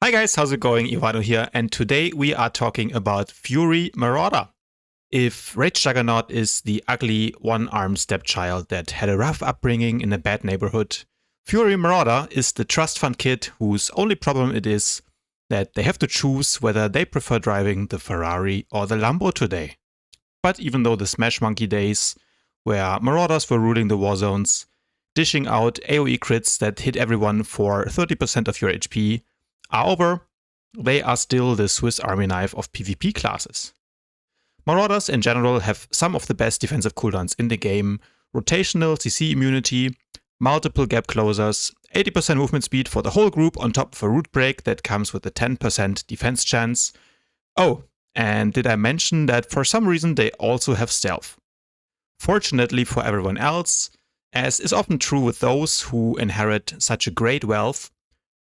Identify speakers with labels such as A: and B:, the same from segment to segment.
A: Hi guys, how's it going? Ivano here, and today we are talking about Fury Marauder. If Rage Juggernaut is the ugly one-armed stepchild that had a rough upbringing in a bad neighborhood, Fury Marauder is the trust fund kid whose only problem it is that they have to choose whether they prefer driving the Ferrari or the Lambo today. But even though the Smash Monkey days, where Marauders were ruling the Warzones, dishing out AoE crits that hit everyone for 30% of your HP, are over, they are still the Swiss Army knife of PvP classes. Marauders in general have some of the best defensive cooldowns in the game, rotational CC immunity, multiple gap closers, 80% movement speed for the whole group on top of a root break that comes with a 10% defense chance. Oh, and did I mention that for some reason they also have stealth? Fortunately for everyone else, as is often true with those who inherit such a great wealth,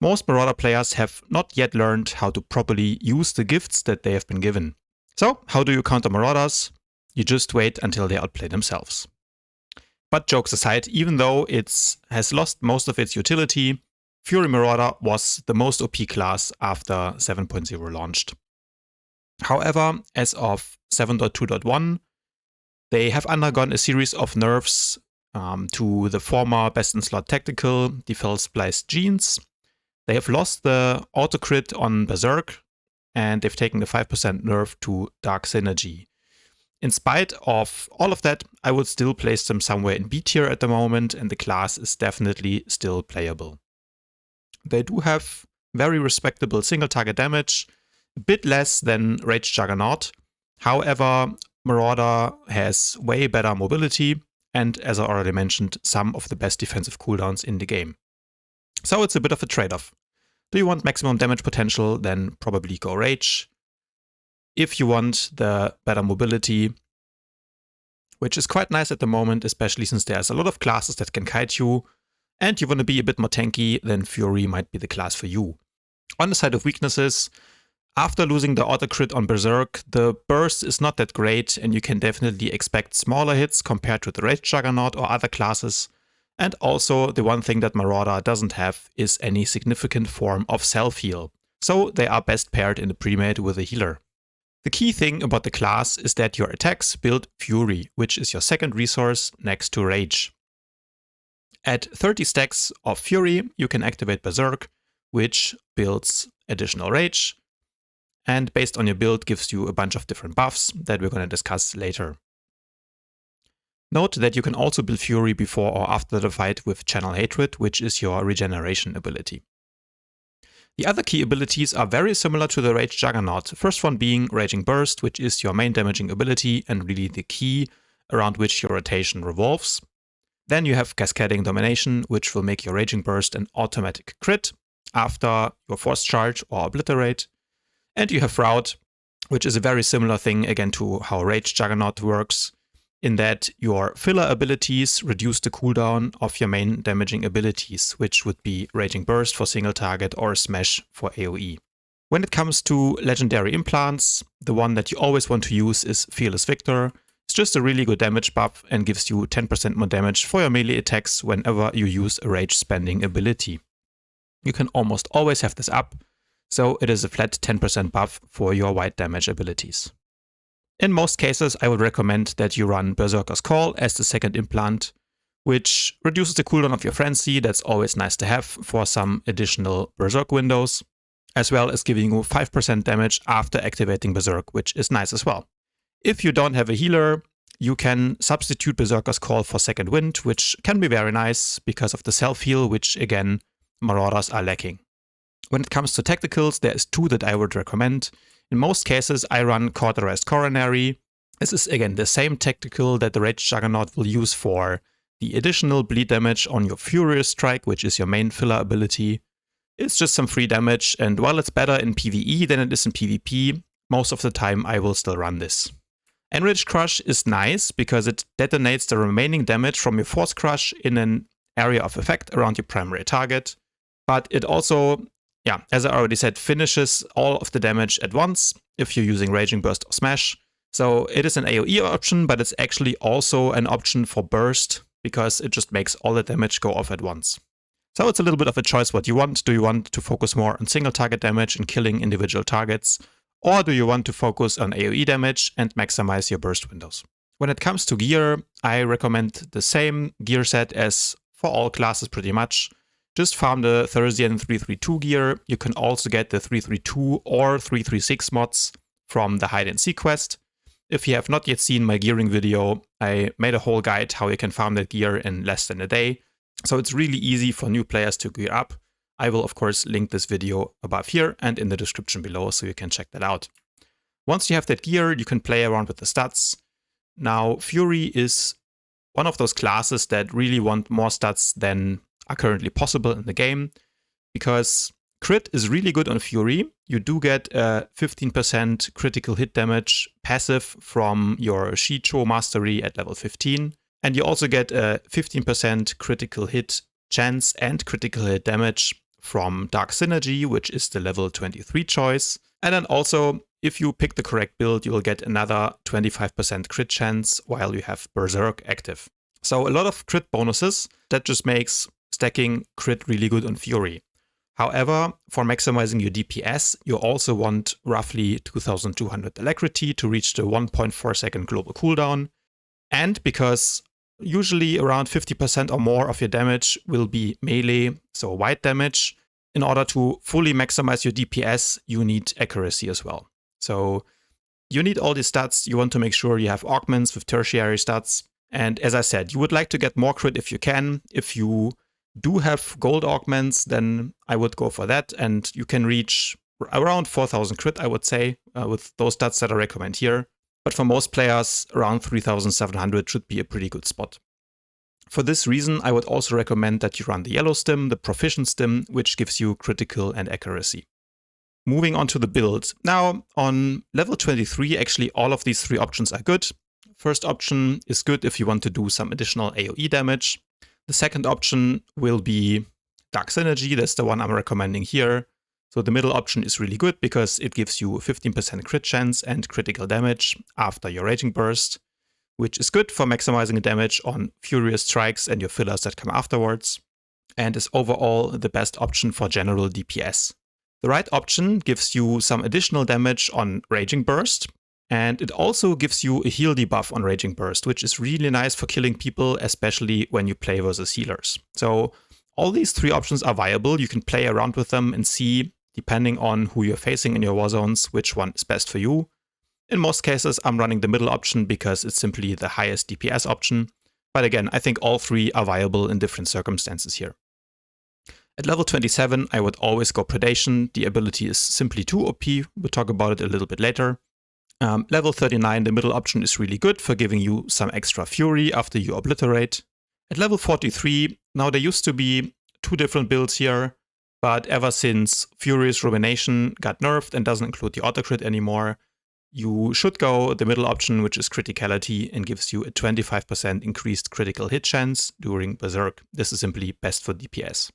A: most Marauder players have not yet learned how to properly use the gifts that they have been given. So, how do you counter Marauders? You just wait until they outplay themselves. But jokes aside, even though it has lost most of its utility, Fury Marauder was the most OP class after 7.0 launched. However, as of 7.2.1, they have undergone a series of nerfs to the former best-in-slot tactical Defel Spliced Genes. They have lost the auto crit on Berserk, and they've taken the 5% nerf to Dark Synergy. In spite of all of that, I would still place them somewhere in B tier at the moment, and the class is definitely still playable. They do have very respectable single target damage, a bit less than Rage Juggernaut. However, Marauder has way better mobility, and as I already mentioned, some of the best defensive cooldowns in the game. So it's a bit of a trade-off. Do you want maximum damage potential, then probably go Rage. If you want the better mobility, which is quite nice at the moment, especially since there's a lot of classes that can kite you, and you want to be a bit more tanky, then Fury might be the class for you. On the side of weaknesses, after losing the auto crit on Berserk, the burst is not that great, and you can definitely expect smaller hits compared to the Rage Juggernaut or other classes. And also, the one thing that Marauder doesn't have is any significant form of self-heal, so they are best paired in the pre-made with a healer. The key thing about the class is that your attacks build Fury, which is your second resource next to Rage. At 30 stacks of Fury, you can activate Berserk, which builds additional Rage, and based on your build gives you a bunch of different buffs that we're going to discuss later. Note that you can also build Fury before or after the fight with Channel Hatred, which is your regeneration ability. The other key abilities are very similar to the Rage Juggernaut, the first one being Raging Burst, which is your main damaging ability and really the key around which your rotation revolves. Then you have Cascading Domination, which will make your Raging Burst an automatic crit after your Force Charge or Obliterate. And you have Rout, which is a very similar thing again to how Rage Juggernaut works, in that your filler abilities reduce the cooldown of your main damaging abilities, which would be Raging Burst for single target or Smash for AoE. When it comes to legendary implants, the one that you always want to use is Fearless Victor. It's just a really good damage buff and gives you 10% more damage for your melee attacks whenever you use a rage spending ability. You can almost always have this up, so it is a flat 10% buff for your wide damage abilities. In most cases, I would recommend that you run Berserker's Call as the second implant, which reduces the cooldown of your Frenzy. That's always nice to have for some additional Berserk windows, as well as giving you 5% damage after activating Berserk, which is nice as well. If you don't have a healer, you can substitute Berserker's Call for Second Wind, which can be very nice because of the self-heal, which again, Marauders are lacking. When it comes to tacticals, there's two that I would recommend. In most cases, I run Cauterized Coronary. This is again the same tactical that the Rage Juggernaut will use for the additional bleed damage on your Furious Strike, which is your main filler ability. It's just some free damage, and while it's better in PvE than it is in PvP, most of the time I will still run this. Enraged Crush is nice because it detonates the remaining damage from your Force Crush in an area of effect around your primary target, but it also, as I already said, finishes all of the damage at once if you're using Raging Burst or Smash. So it is an AoE option, but it's actually also an option for Burst because it just makes all the damage go off at once. So it's a little bit of a choice what you want. Do you want to focus more on single target damage and killing individual targets? Or do you want to focus on AoE damage and maximize your burst windows? When it comes to gear, I recommend the same gear set as for all classes pretty much. Just farm the Thursian 332 gear. You can also get the 332 or 336 mods from the Hide and Seek quest. If you have not yet seen my gearing video, I made a whole guide how you can farm that gear in less than a day. So it's really easy for new players to gear up. I will of course link this video above here and in the description below so you can check that out. Once you have that gear, you can play around with the stats. Now, Fury is one of those classes that really want more stats than are currently possible in the game, because crit is really good on Fury. You do get a 15% critical hit damage passive from your Shicho mastery at level 15. And you also get a 15% critical hit chance and critical hit damage from Dark Synergy, which is the level 23 choice. And then also, if you pick the correct build, you will get another 25% crit chance while you have Berserk active. So a lot of crit bonuses. That just makes stacking crit really good on Fury. However, for maximizing your DPS, you also want roughly 2200 alacrity to reach the 1.4 second global cooldown. And because usually around 50% or more of your damage will be melee, so white damage, in order to fully maximize your DPS, you need accuracy as well. So you need all these stats. You want to make sure you have augments with tertiary stats. And as I said, you would like to get more crit if you can. If you do have gold augments, then I would go for that. And you can reach around 4000 crit, I would say, with those stats that I recommend here. But for most players, around 3700 should be a pretty good spot. For this reason, I would also recommend that you run the yellow stim, the proficient stim, which gives you critical and accuracy. Moving on to the build. Now, on level 23, actually all of these three options are good. First option is good if you want to do some additional AoE damage. The second option will be Dark Synergy. That's the one I'm recommending here. So the middle option is really good because it gives you 15% crit chance and critical damage after your Raging Burst, which is good for maximizing damage on Furious Strikes and your fillers that come afterwards, and is overall the best option for general DPS. The right option gives you some additional damage on Raging Burst, and it also gives you a heal debuff on Raging Burst, which is really nice for killing people, especially when you play versus healers. So all these three options are viable. You can play around with them and see, depending on who you're facing in your war zones, which one is best for you. In most cases, I'm running the middle option because it's simply the highest DPS option. But again, I think all three are viable in different circumstances here. At level 27, I would always go Predation. The ability is simply too OP. We'll talk about it a little bit later. Level 39, the middle option is really good for giving you some extra Fury after you obliterate. At level 43, now there used to be two different builds here, but ever since Furious Rumination got nerfed and doesn't include the autocrit anymore, you should go the middle option, which is Criticality, and gives you a 25% increased critical hit chance during Berserk. This is simply best for DPS.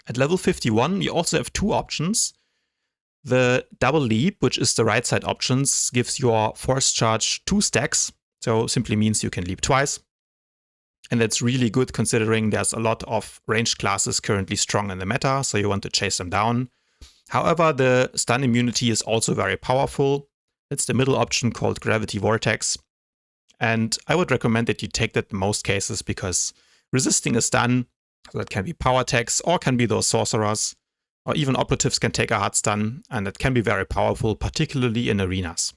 A: At level 51, you also have two options. The Double Leap, which is the right side options, gives your Force Charge 2 stacks, so simply means you can leap twice. And that's really good considering there's a lot of ranged classes currently strong in the meta, so you want to chase them down. However, the stun immunity is also very powerful. It's the middle option called Gravity Vortex. And I would recommend that you take that in most cases because resisting a stun, so that can be PowerTechs or can be those sorcerers, or even operatives can take a hard stun, and that can be very powerful, particularly in arenas.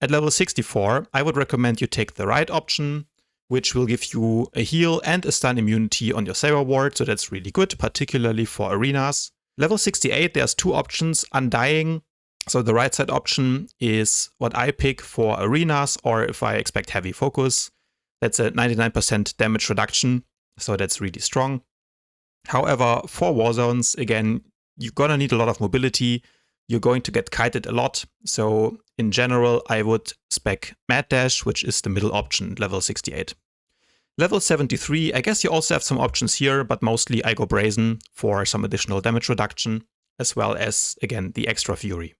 A: At level 64, I would recommend you take the right option, which will give you a heal and a stun immunity on your Saber Ward, so that's really good, particularly for arenas. Level 68, there's two options, Undying. So the right side option is what I pick for arenas, or if I expect heavy focus. That's a 99% damage reduction, so that's really strong. However, for war zones, again, you're gonna need a lot of mobility. You're going to get kited a lot. So in general, I would spec Mad Dash, which is the middle option, level 68. Level 73, I guess you also have some options here, but mostly I go Brazen for some additional damage reduction, as well as, again, the extra Fury.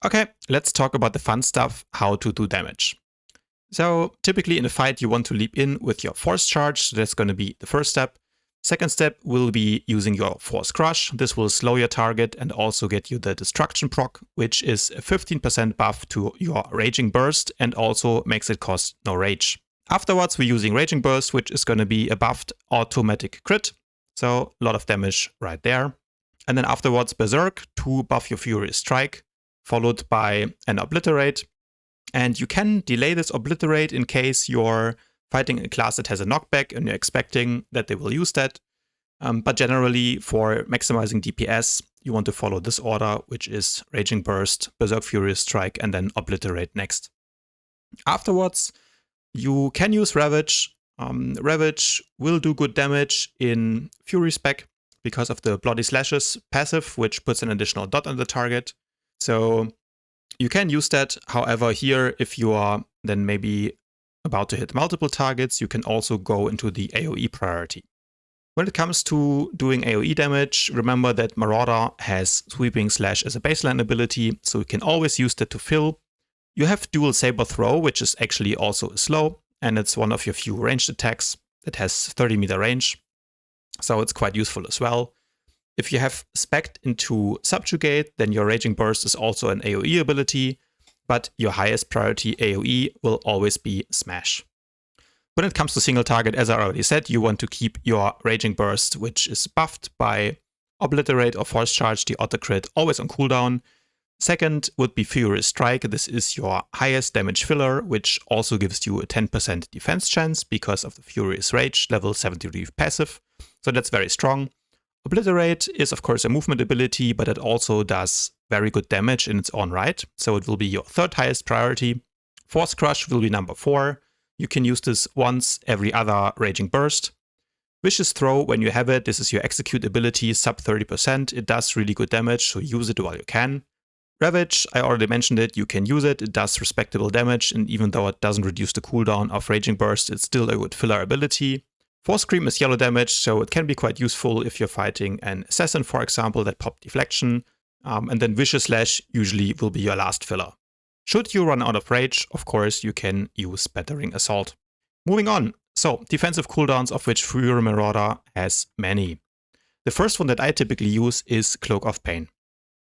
A: Okay, let's talk about the fun stuff, how to do damage. So typically in a fight, you want to leap in with your Force Charge. So that's going to be the first step. Second step will be using your Force Crush. This will slow your target and also get you the Destruction proc, which is a 15% buff to your Raging Burst and also makes it cost no rage. Afterwards, we're using Raging Burst, which is going to be a buffed automatic crit. So a lot of damage right there. And then afterwards, Berserk to buff your Furious Strike, followed by an Obliterate. And you can delay this Obliterate in case you're fighting a class that has a knockback and you're expecting that they will use that. But generally, for maximizing DPS, you want to follow this order, which is Raging Burst, Berserk Furious Strike, and then Obliterate next. Afterwards, you can use Ravage. Ravage will do good damage in Fury spec because of the Bloody Slashes passive, which puts an additional dot on the target. So you can use that. However, here, if you are then maybe about to hit multiple targets, you can also go into the AoE priority. When it comes to doing AoE damage, remember that Marauder has Sweeping Slash as a baseline ability, so you can always use that to fill. You have Dual Saber Throw, which is actually also a slow, and it's one of your few ranged attacks that has 30-meter range, so it's quite useful as well. If you have spec'd into Subjugate, then your Raging Burst is also an AoE ability, but your highest priority AoE will always be Smash. When it comes to single target, as I already said, you want to keep your Raging Burst, which is buffed by Obliterate or Force Charge, the auto crit, always on cooldown. Second would be Furious Strike. This is your highest damage filler, which also gives you a 10% defense chance because of the Furious Rage, level 73 passive. So that's very strong. Obliterate is of course a movement ability, but it also does very good damage in its own right. So it will be your third highest priority. Force Crush will be number 4. You can use this once every other Raging Burst. Vicious Throw, when you have it, this is your execute ability, sub 30%. It does really good damage, so use it while you can. Ravage, I already mentioned it, you can use it. It does respectable damage, and even though it doesn't reduce the cooldown of Raging Burst, it's still a good filler ability. Force Scream is yellow damage, so it can be quite useful if you're fighting an assassin, for example, that pop deflection. And then Vicious Slash usually will be your last filler. Should you run out of rage, of course, you can use Battering Assault. Moving on. So, defensive cooldowns, of which Fury Marauder has many. The first one that I typically use is Cloak of Pain.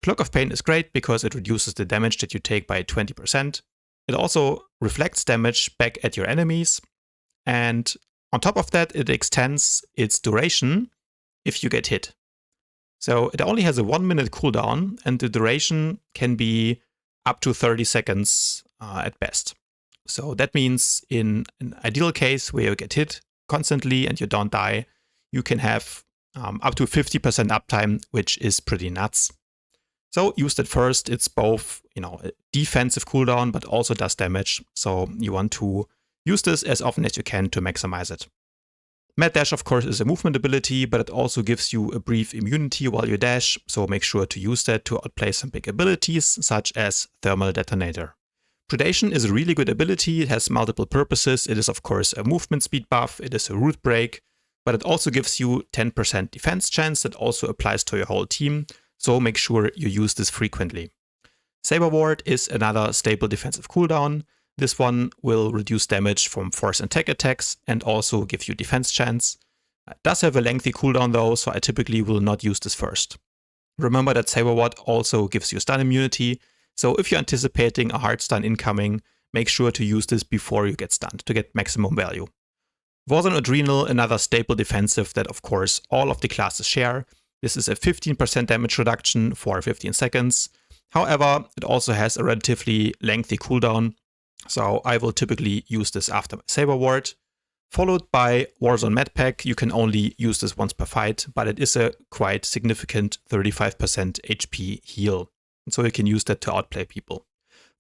A: Cloak of Pain is great because it reduces the damage that you take by 20%. It also reflects damage back at your enemies. And on top of that, it extends its duration if you get hit. So it only has a 1-minute cooldown, and the duration can be up to 30 seconds at best. So that means in an ideal case where you get hit constantly and you don't die, you can have up to 50% uptime, which is pretty nuts. So use that first. It's both, a defensive cooldown, but also does damage. So you want to use this as often as you can to maximize it. Mad Dash, of course, is a movement ability, but it also gives you a brief immunity while you dash, so make sure to use that to outplay some big abilities, such as Thermal Detonator. Predation is a really good ability. It has multiple purposes. It is, of course, a movement speed buff. It is a root break, but it also gives you 10% defense chance that also applies to your whole team, so make sure you use this frequently. Saber Ward is another stable defensive cooldown. This one will reduce damage from force and tech attacks and also give you defense chance. It does have a lengthy cooldown though, so I typically will not use this first. Remember that Saber Ward also gives you stun immunity, so if you're anticipating a hard stun incoming, make sure to use this before you get stunned to get maximum value. Warzones and Adrenal, another staple defensive that of course all of the classes share. This is a 15% damage reduction for 15 seconds. However, it also has a relatively lengthy cooldown, so I will typically use this after my Saber Ward. Followed by Warzone Medpack. You can only use this once per fight, but it is a quite significant 35% HP heal. And so you can use that to outplay people.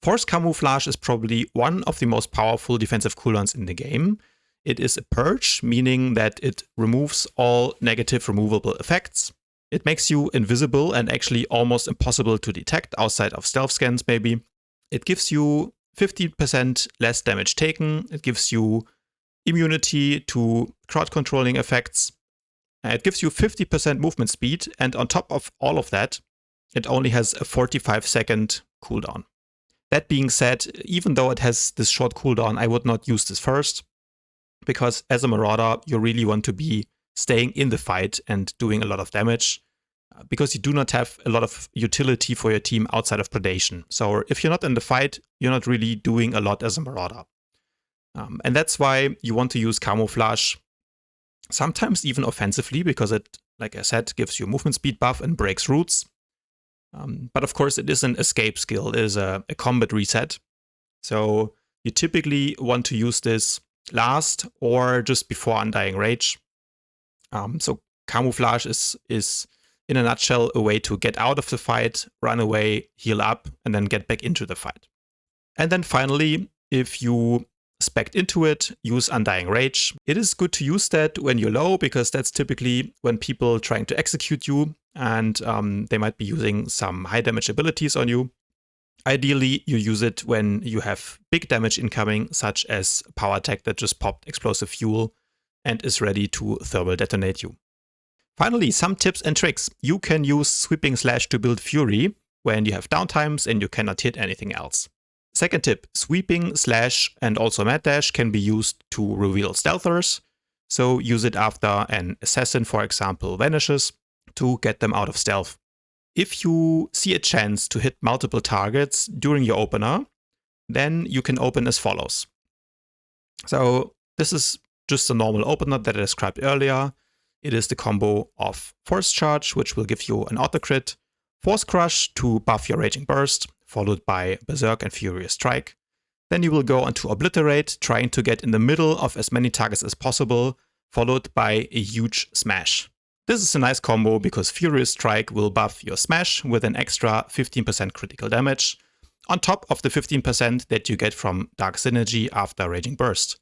A: Force Camouflage is probably one of the most powerful defensive cooldowns in the game. It is a purge, meaning that it removes all negative removable effects. It makes you invisible and actually almost impossible to detect outside of stealth scans maybe. It gives you 50% less damage taken. It gives you immunity to crowd controlling effects. It gives you 50% movement speed, and on top of all of that, it only has a 45-second cooldown. That being said, even though it has this short cooldown, I would not use this first, because as a Marauder, you really want to be staying in the fight and doing a lot of damage, because you do not have a lot of utility for your team outside of predation. So if you're not in the fight, you're not really doing a lot as a Marauder. And that's why you want to use camouflage, sometimes even offensively, because it, like I said, gives you movement speed buff and breaks roots. But of course, it is an escape skill, it is a combat reset. So you typically want to use this last or just before Undying Rage. So camouflage is, in a nutshell, a way to get out of the fight, run away, heal up, and then get back into the fight. And then finally, if you spec into it, use Undying Rage. It is good to use that when you're low, because that's typically when people trying to execute you, and they might be using some high damage abilities on you. Ideally, you use it when you have big damage incoming, such as PowerTech that just popped explosive fuel and is ready to thermal detonate you. Finally, some tips and tricks. You can use Sweeping Slash to build Fury when you have downtimes and you cannot hit anything else. Second tip, Sweeping Slash and also Mad Dash can be used to reveal stealthers. So use it after an assassin, for example, vanishes to get them out of stealth. If you see a chance to hit multiple targets during your opener, then you can open as follows. So this is just a normal opener that I described earlier. It is the combo of Force Charge, which will give you an auto crit, Force Crush to buff your Raging Burst, followed by Berserk and Furious Strike. Then you will go on to Obliterate, trying to get in the middle of as many targets as possible, followed by a huge Smash. This is a nice combo because Furious Strike will buff your Smash with an extra 15% critical damage, on top of the 15% that you get from Dark Synergy after Raging Burst.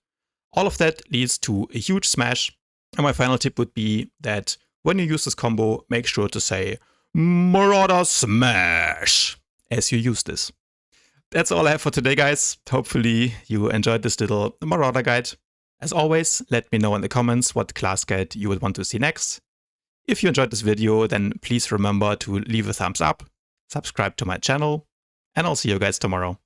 A: All of that leads to a huge Smash, and my final tip would be that when you use this combo, make sure to say Marauder Smash as you use this. That's all I have for today, guys. Hopefully you enjoyed this little Marauder guide. As always, let me know in the comments what class guide you would want to see next. If you enjoyed this video, then please remember to leave a thumbs up, subscribe to my channel, and I'll see you guys tomorrow.